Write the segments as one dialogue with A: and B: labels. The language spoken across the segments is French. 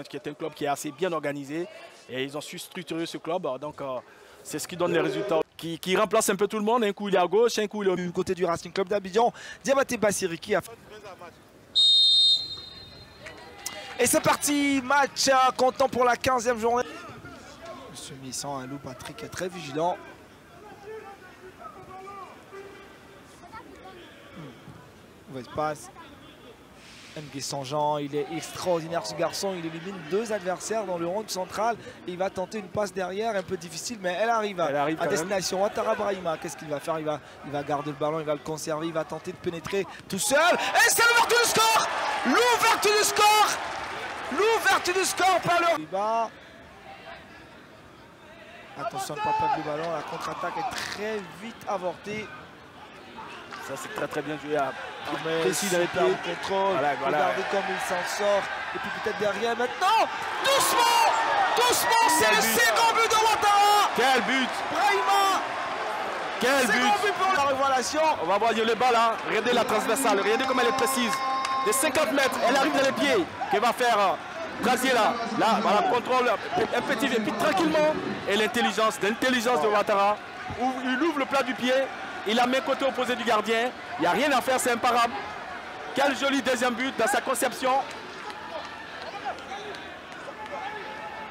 A: qui est un club qui est assez bien organisé et ils ont su structurer ce club. Donc c'est ce qui donne les résultats. Qui remplace un peu tout le monde. Un coup il est à gauche, un coup il est
B: du côté du Racing Club d'Abidjan. Diabaté Bassiriki a... Et c'est parti, match comptant pour la 15e journée. Monsieur Missan, un loup Patrick est très vigilant. Mauvaise passe. Nguessan Jean, il est extraordinaire ce garçon, il élimine 2 adversaires dans le round central et il va tenter une passe derrière, un peu difficile, mais elle arrive à destination. Ouattara Brahima, qu'est-ce qu'il va faire? Il va garder le ballon, il va le conserver, il va tenter de pénétrer tout seul. Et c'est l'ouverture du score! L'ouverture du score! L'ouverture du score par le... Attention, ne pas perdre le ballon, la contre-attaque est très vite avortée.
A: Ça c'est très bien joué à
B: précis dans les pieds. Contrôle. Voilà. Regardez comme il s'en sort. Et puis peut-être derrière maintenant. Doucement, c'est le second but de Ouattara.
A: Quel but!
B: Brahima.
A: Quel
B: second but pour la révélation.
A: On va voir le bas là. Regardez la transversale. Regardez comme elle est précise. De 50 mètres, elle arrive dans les pieds. Qu'elle va faire Brasier là. Là, voilà, contrôle. Un petit et puis tranquillement. Et l'intelligence de Ouattara. Il ouvre le plat du pied. Il a mis côté opposé du gardien. Il n'y a rien à faire, c'est imparable. Quel joli deuxième but dans sa conception.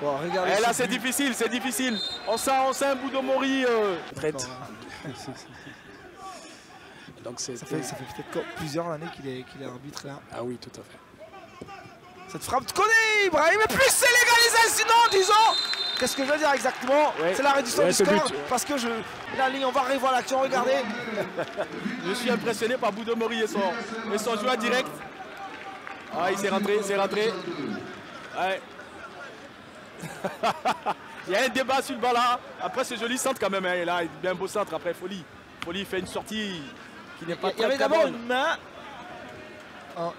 B: Bon, regardez.
A: Et là, c'est difficile. On sent un bout de Mori.
B: Donc ça fait peut-être plusieurs années qu'il est arbitre là.
C: Ah oui, tout à fait.
B: Cette frappe de Koné, Brahim, et plus c'est légalisé, sinon, disons. Qu'est-ce que je veux dire exactement? C'est la réduction du score. Parce que la ligne, on va revoir l'action, regardez.
A: Je suis impressionné par Boudomori et son joueur direct. Ah, il s'est rentré. Ouais. Il y a un débat sur le bas là. Après ce joli centre quand même. Hein. Là, il y a un beau centre. Après, Folie fait une sortie qui n'est pas très bonne.
B: Il y avait d'abord une main.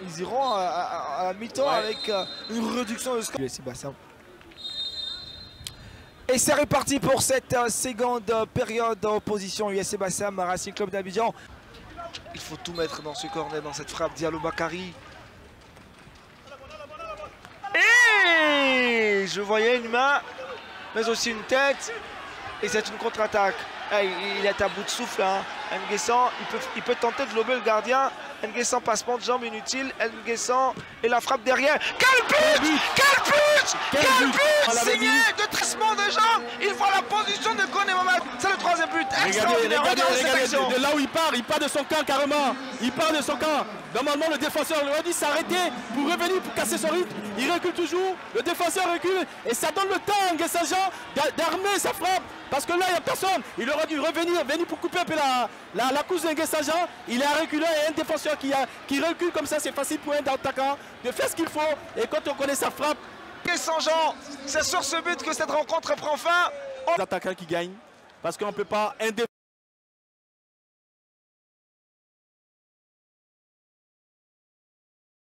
B: Ils iront à la mi-temps avec une réduction de score. Et c'est reparti pour cette seconde période d'opposition USC Bassam, Racing Club d'Abidjan. Il faut tout mettre dans ce corner, dans cette frappe. Diallo Bakary. Et je voyais une main, mais aussi une tête. Et c'est une contre-attaque. Il est à bout de souffle. Hein. Nguessan, il peut tenter de lober le gardien. Nguessan, passement de jambe inutile. Nguessan et la frappe derrière. Quel but! Signé de trissement de jambes. Il voit la position de Koné Mohamed. C'est le 3e but. Extraordinaire. Regardez cette action.
A: De là où il part de son camp carrément. Il part de son camp. Normalement, le défenseur aurait dû s'arrêter pour revenir, pour casser son rythme. Il recule toujours. Le défenseur recule. Et ça donne le temps à Nguessan Jean d'armer sa frappe. Parce que là, il n'y a personne. Il aurait dû venir pour couper un peu la course de Nguessan Jean. Il a reculé. Et un défenseur qui recule comme ça, c'est facile pour un attaquant de faire ce qu'il faut. Et quand on connaît sa frappe,
B: Nguessan Jean, c'est sur ce but que cette rencontre prend fin.
A: Les attaquants qui gagnent. Parce qu'on ne peut pas